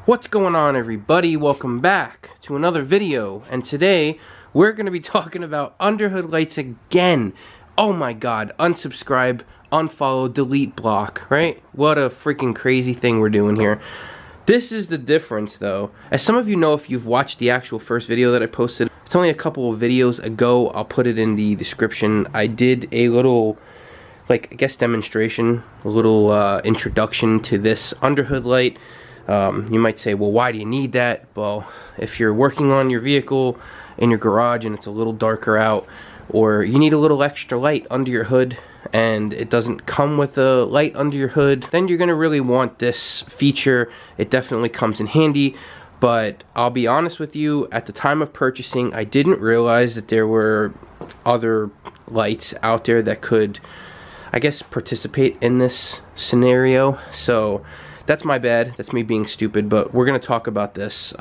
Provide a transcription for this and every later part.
What's going on, everybody? Welcome back to another video, and today we're going to be talking about underhood lights again. Oh my god, unsubscribe, unfollow, delete, block, right? What a freaking crazy thing we're doing here. This is the difference though. As some of you know, if you've watched the actual first video that I posted, it's only a couple of videos ago. I'll put it in the description. I did a little, I guess, demonstration, a little introduction to this underhood light. You might say, well, why do you need that? Well, if you're working on your vehicle in your garage and it's a little darker out, or you need a little extra light under your hood and it doesn't come with a light under your hood, then you're gonna really want this feature. It definitely comes in handy, but I'll be honest with you, at the time of purchasing, I didn't realize that there were other lights out there that could, I guess, participate in this scenario. So that's my bad, that's me being stupid, but we're gonna talk about this.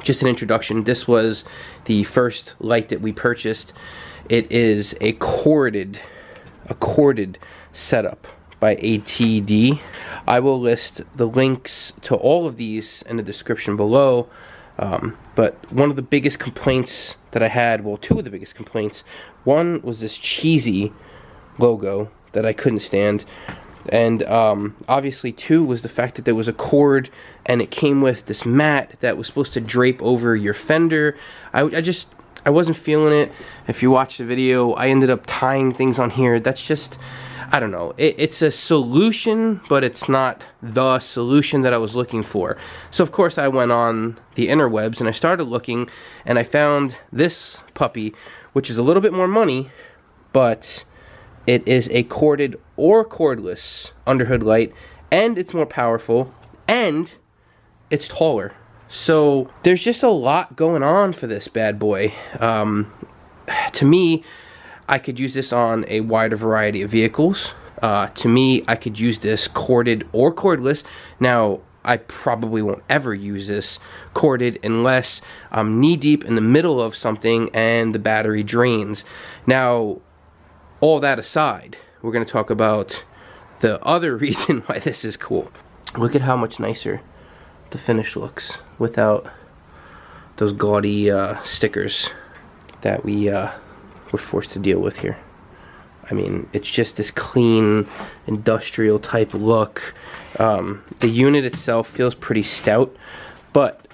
Just an introduction. This was the first light that we purchased. It is a corded setup by ATD. I will list the links to all of these in the description below. But one of the biggest complaints that I had, well, two of the biggest complaints, one was this cheesy logo that I couldn't stand. And obviously two was the fact that there was a cord and it came with this mat that was supposed to drape over your fender. I wasn't feeling it. If you watch the video, I ended up tying things on here. That's just, I don't know. It's a solution, but it's not the solution that I was looking for. So of course I went on the interwebs and I started looking and I found this puppy, which is a little bit more money, but it is a corded or cordless underhood light, and it's more powerful, and it's taller. So there's just a lot going on for this bad boy. To me, I could use this on a wider variety of vehicles. To me, I could use this corded or cordless. Now, I probably won't ever use this corded unless I'm knee-deep in the middle of something and the battery drains. Now, all that aside, we're going to talk about the other reason why this is cool. Look at how much nicer the finish looks without those gaudy stickers that we were forced to deal with here. I mean, it's just this clean, industrial type look. The unit itself feels pretty stout, but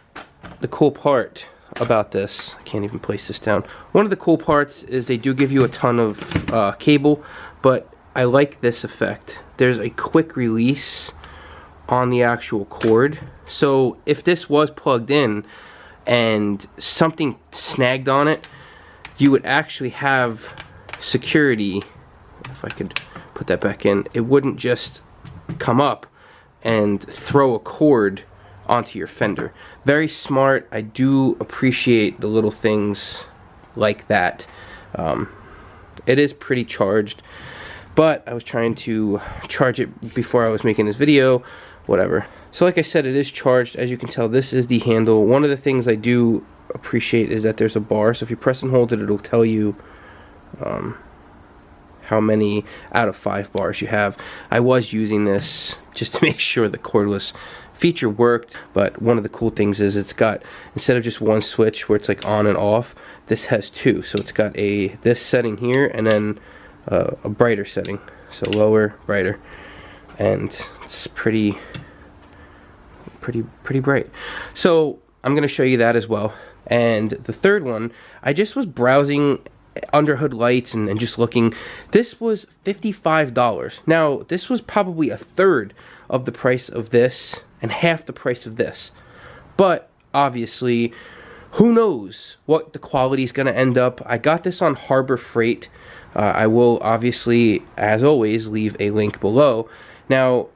the cool part about this, I can't even place this down. One of the cool parts is they do give you a ton of cable, but I like this effect. There's a quick release on the actual cord. So if this was plugged in and something snagged on it, you would actually have security. If I could put that back in, it wouldn't just come up and throw a cord onto your fender. Very smart. I do appreciate the little things like that. It is pretty charged, but I was trying to charge it before I was making this video, whatever. So like I said, it is charged. As you can tell, this is the handle. One of the things I do appreciate is that there's a bar, so if you press and hold it, it'll tell you how many out of 5 bars you have. I was using this just to make sure the cordless feature worked, but one of the cool things is it's got, instead of just one switch where it's like on and off, this has two. So it's got this setting here and then a brighter setting. So lower, brighter, and it's pretty bright. So I'm gonna show you that as well. And the third one, I just was browsing underhood lights and just looking. This was $55. Now this was probably a third of the price of this and half the price of this, but obviously who knows what the quality is going to end up. I got this on Harbor Freight. I will obviously, as always, leave a link below. Now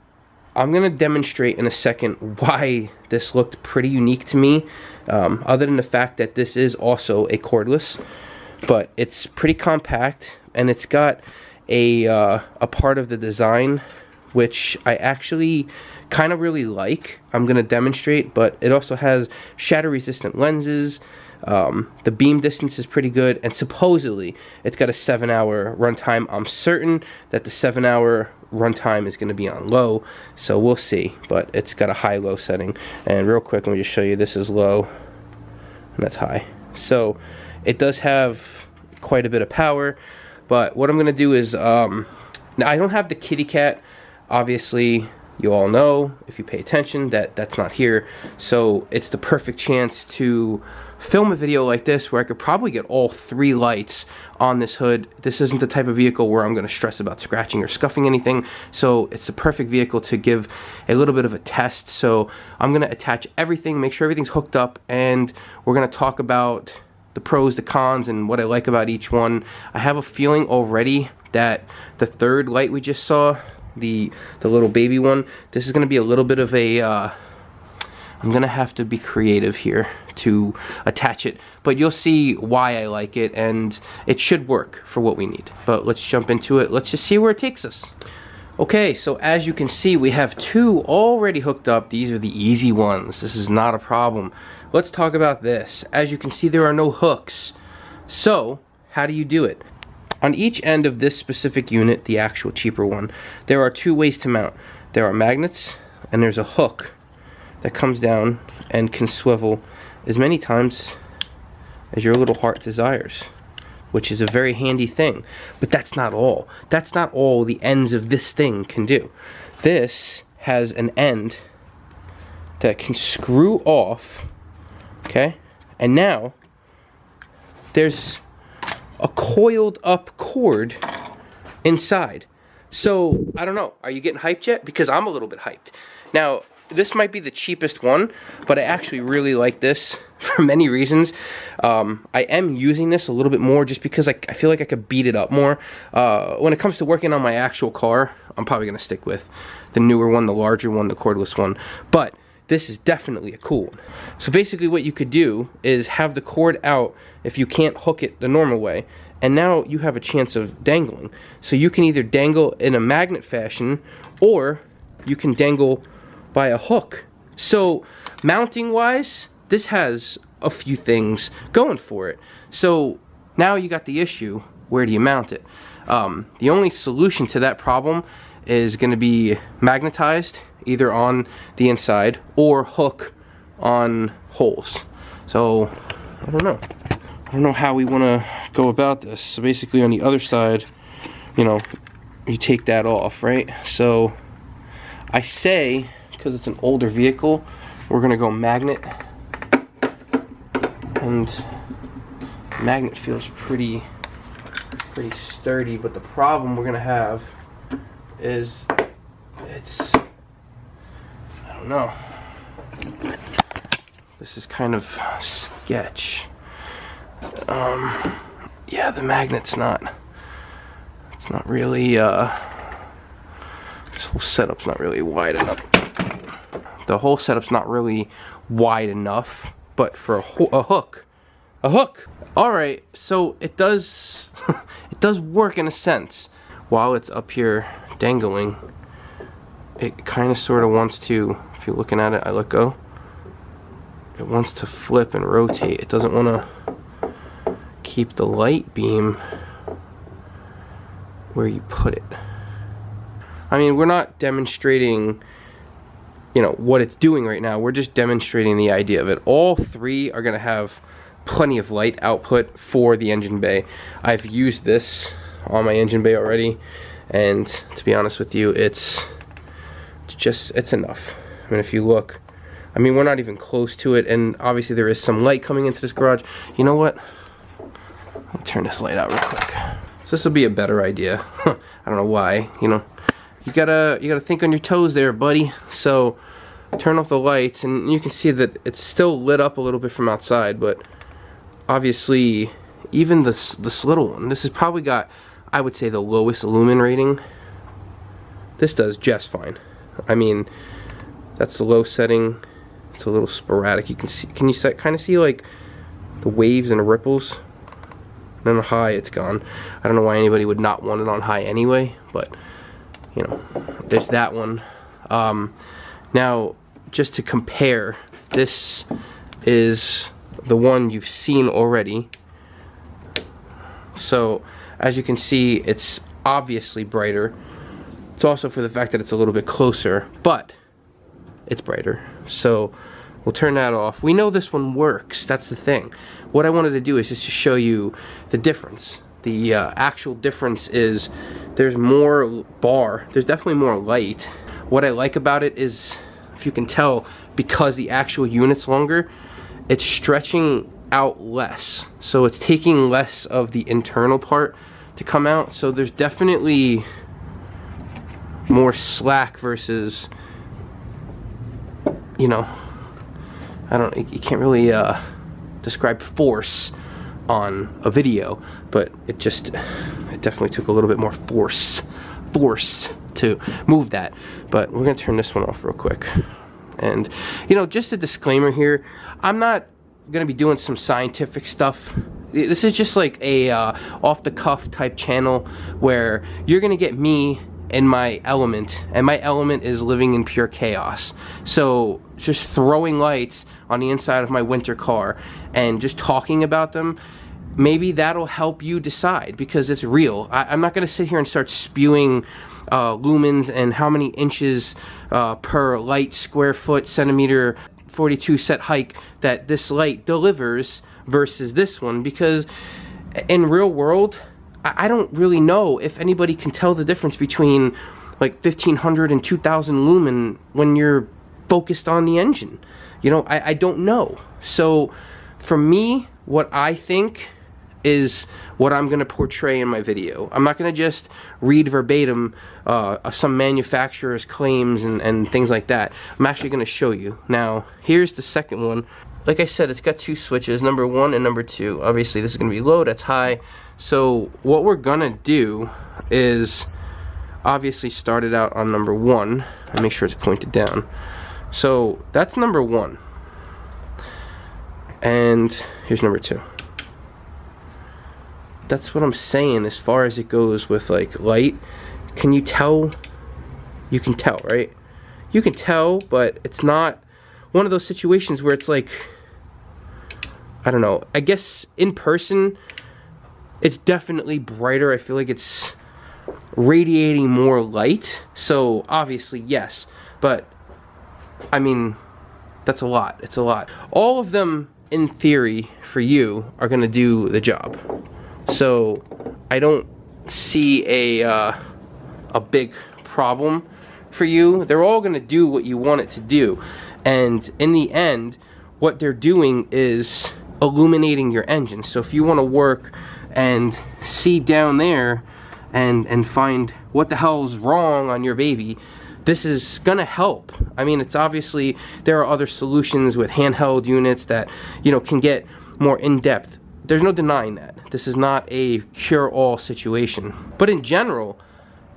I'm going to demonstrate in a second why this looked pretty unique to me, other than the fact that this is also a cordless, but it's pretty compact and it's got a part of the design which I actually kind of really like. I'm going to demonstrate, but it also has shatter resistant lenses. The beam distance is pretty good, and supposedly it's got a 7-hour runtime. I'm certain that the 7-hour runtime is going to be on low, so we'll see, but it's got a high-low setting. And real quick, let me just show you, this is low and that's high. So it does have quite a bit of power, but what I'm going to do is, now I don't have the kitty cat, obviously. You all know, if you pay attention, that that's not here. So it's the perfect chance to film a video like this where I could probably get all 3 lights on this hood. This isn't the type of vehicle where I'm going to stress about scratching or scuffing anything. So it's the perfect vehicle to give a little bit of a test. So I'm going to attach everything, make sure everything's hooked up, and we're going to talk about the pros, the cons, and what I like about each one. I have a feeling already that the third light we just saw, the little baby one, this is going to be a little bit of a I'm going to have to be creative here to attach it, but you'll see why I like it, and it should work for what we need. But let's jump into it. Let's just see where it takes us. Okay, so as you can see, we have 2 already hooked up. These are the easy ones. This is not a problem. Let's talk about this. As you can see, there are no hooks. So how do you do it? On each end of this specific unit, the actual cheaper one, there are 2 ways to mount. There are magnets, and there's a hook that comes down and can swivel as many times as your little heart desires, which is a very handy thing. But that's not all. That's not all the ends of this thing can do. This has an end that can screw off, okay? And now there's a coiled up cord inside. So I don't know, are you getting hyped yet? Because I'm a little bit hyped. Now this might be the cheapest one, but I actually really like this for many reasons. I am using this a little bit more just because I feel like I could beat it up more. When it comes to working on my actual car, I'm probably going to stick with the newer one, the larger one, the cordless one. But this is definitely a cool one. So basically what you could do is have the cord out if you can't hook it the normal way, and now you have a chance of dangling. So you can either dangle in a magnet fashion, or you can dangle by a hook. So mounting wise, this has a few things going for it. So now you got the issue, where do you mount it? The only solution to that problem is going to be magnetized, either on the inside or hook on holes. So I don't know how we want to go about this. So basically on the other side, you know, you take that off, right? So I say, because it's an older vehicle, we're gonna go magnet, and magnet feels pretty sturdy. But the problem we're gonna have is it's, I don't know, this is kind of sketch. Yeah, the magnet's not, it's not really, this whole setup's not really wide enough. The whole setup's not really wide enough, but for a hook. Alright, so it does, it does work in a sense. While it's up here dangling, it kind of sort of wants to, if you're looking at it, I let go, it wants to flip and rotate. It doesn't want to keep the light beam where you put it. I mean, we're not demonstrating, you know, what it's doing right now. We're just demonstrating the idea of it. All 3 are going to have plenty of light output for the engine bay. I've used this on my engine bay already, and to be honest with you, it's enough. I mean, if you look, I mean, we're not even close to it, and obviously there is some light coming into this garage. You know what? I'll turn this light out real quick. So this will be a better idea. I don't know why, you know. You gotta think on your toes there, buddy. So turn off the lights, and you can see that it's still lit up a little bit from outside, but obviously even this little one, this has probably got, I would say, the lowest lumen rating. This does just fine. I mean, that's the low setting. It's a little sporadic. You can see, kind of see like the waves and the ripples? And then the high, it's gone. I don't know why anybody would not want it on high anyway, but you know, there's that one. Now, just to compare, this is the one you've seen already. So as you can see, it's obviously brighter. It's also for the fact that it's a little bit closer, but it's brighter. So we'll turn that off. We know this one works. That's the thing. What I wanted to do is just to show you the difference. The actual difference is there's more bar. There's definitely more light. What I like about it is, if you can tell, because the actual unit's longer, it's stretching out less. So it's taking less of the internal part to come out. So there's definitely more slack versus, you know, you can't really describe force on a video, but it definitely took a little bit more force to move that. But we're gonna turn this one off real quick. And you know, just a disclaimer here, I'm not gonna be doing some scientific stuff. This is just like a off the cuff type channel where you're gonna get me in my element, and my element is living in pure chaos. So just throwing lights on the inside of my winter car and just talking about them, maybe that'll help you decide, because it's real. I'm not gonna sit here and start spewing lumens and how many inches per light square foot centimeter 42 set hike that this light delivers versus this one, because in real world I don't really know if anybody can tell the difference between like 1500 and 2000 lumen when you're focused on the engine. You know, I don't know. So for me, what I think is what I'm going to portray in my video. I'm not going to just read verbatim some manufacturer's claims and things like that. I'm actually going to show you. Now, here's the second one. Like I said, it's got two switches, number 1 and number 2. Obviously, this is going to be low, that's high. So what we're going to do is obviously start it out on number 1 and make sure it's pointed down. So that's number 1. And here's number 2. That's what I'm saying as far as it goes with like light. Can you tell? You can tell, right? You can tell, but it's not one of those situations where it's like, I don't know, I guess in person it's definitely brighter. I feel like it's radiating more light. So obviously yes, but I mean, that's a lot. It's a lot. All of them in theory for you are gonna do the job. So I don't see a big problem for you. They're all gonna do what you want it to do, and in the end what they're doing is illuminating your engine. So if you want to work and see down there and find what the hell's wrong on your baby, this is gonna help. I mean, it's obviously, there are other solutions with handheld units that, you know, can get more in-depth. There's no denying that. This is not a cure-all situation. But in general,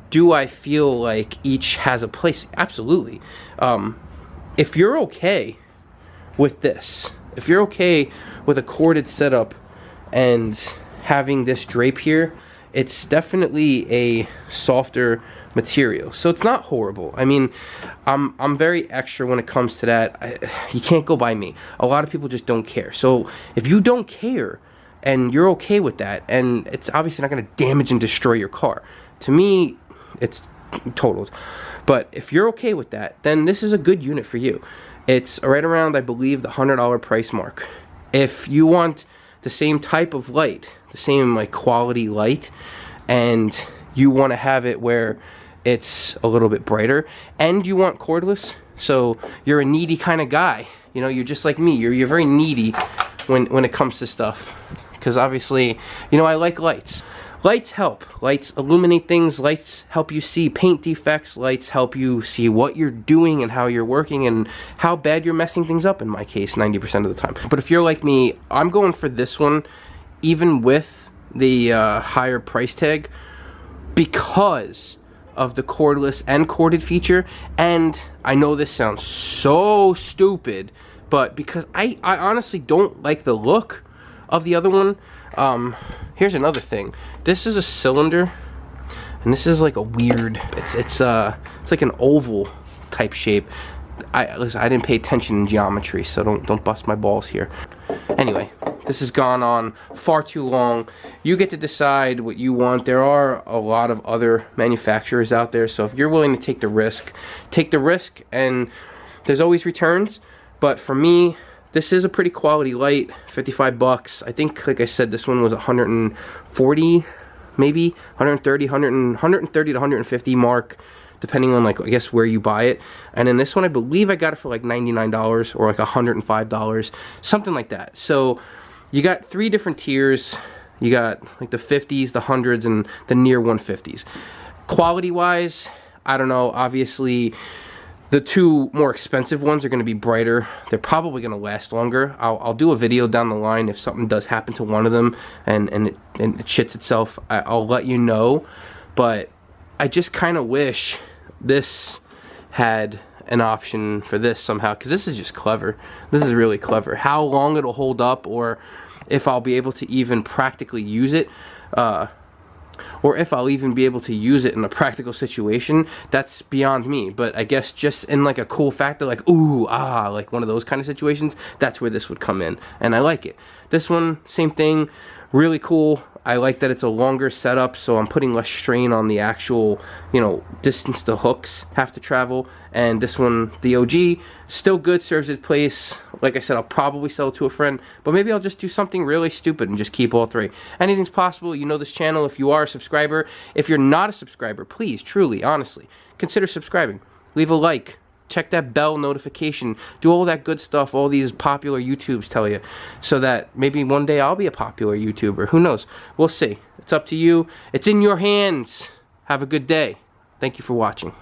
do I feel like each has a place? Absolutely. If you're okay with this, if you're okay with a corded setup and having this drape here, it's definitely a softer material, so it's not horrible. I mean, I'm very extra when it comes to that. You can't go by me. A lot of people just don't care. So if you don't care and you're okay with that, and it's obviously not going to damage and destroy your car, to me it's totaled. But if you're okay with that, then this is a good unit for you. It's right around, I believe, the $100 price mark. If you want the same type of light, the same like quality light, and you want to have it where it's a little bit brighter, and you want cordless, so you're a needy kind of guy, you know, you're just like me, you're very needy when it comes to stuff, because obviously, you know, I like lights. Lights help. Lights illuminate things. Lights help you see paint defects. Lights help you see what you're doing and how you're working and how bad you're messing things up, in my case, 90% of the time. But if you're like me, I'm going for this one, even with the higher price tag, because of the cordless and corded feature. And I know this sounds so stupid, but because I honestly don't like the look of the other one. Here's another thing. This is a cylinder, and this is like a weird, it's like an oval type shape. Listen, I didn't pay attention in geometry, so don't bust my balls here. Anyway, this has gone on far too long. You get to decide what you want. There are a lot of other manufacturers out there, so if you're willing to take the risk, and there's always returns. But for me, this is a pretty quality light, 55 bucks. I think, like I said, this one was 140, maybe 130 to 150 mark, depending on, like, I guess where you buy it. And then this one, I believe I got it for like $99 or like $105, something like that. So you got 3 different tiers. You got like the 50s, the 100s, and the near 150s. Quality wise, I don't know. Obviously the 2 more expensive ones are going to be brighter. They're probably going to last longer. I'll do a video down the line if something does happen to one of them and it shits itself. I'll let you know. But I just kind of wish this had an option for this somehow, because this is just clever. This is really clever. How long it'll hold up, or if I'll be able to even practically use it, or if I'll even be able to use it in a practical situation, that's beyond me. But I guess just in like a cool factor, like ooh, ah, like one of those kind of situations, that's where this would come in, and I like it. This one, same thing, really cool. I like that it's a longer setup, so I'm putting less strain on the actual, you know, distance the hooks have to travel. And this one, the OG, still good, serves its place. Like I said, I'll probably sell it to a friend, but maybe I'll just do something really stupid and just keep all 3. Anything's possible. You know this channel if you are a subscriber. If you're not a subscriber, please, truly, honestly, consider subscribing. Leave a like. Check that bell notification. Do all that good stuff all these popular YouTubes tell you, so that maybe one day I'll be a popular YouTuber. Who knows? We'll see. It's up to you. It's in your hands. Have a good day. Thank you for watching.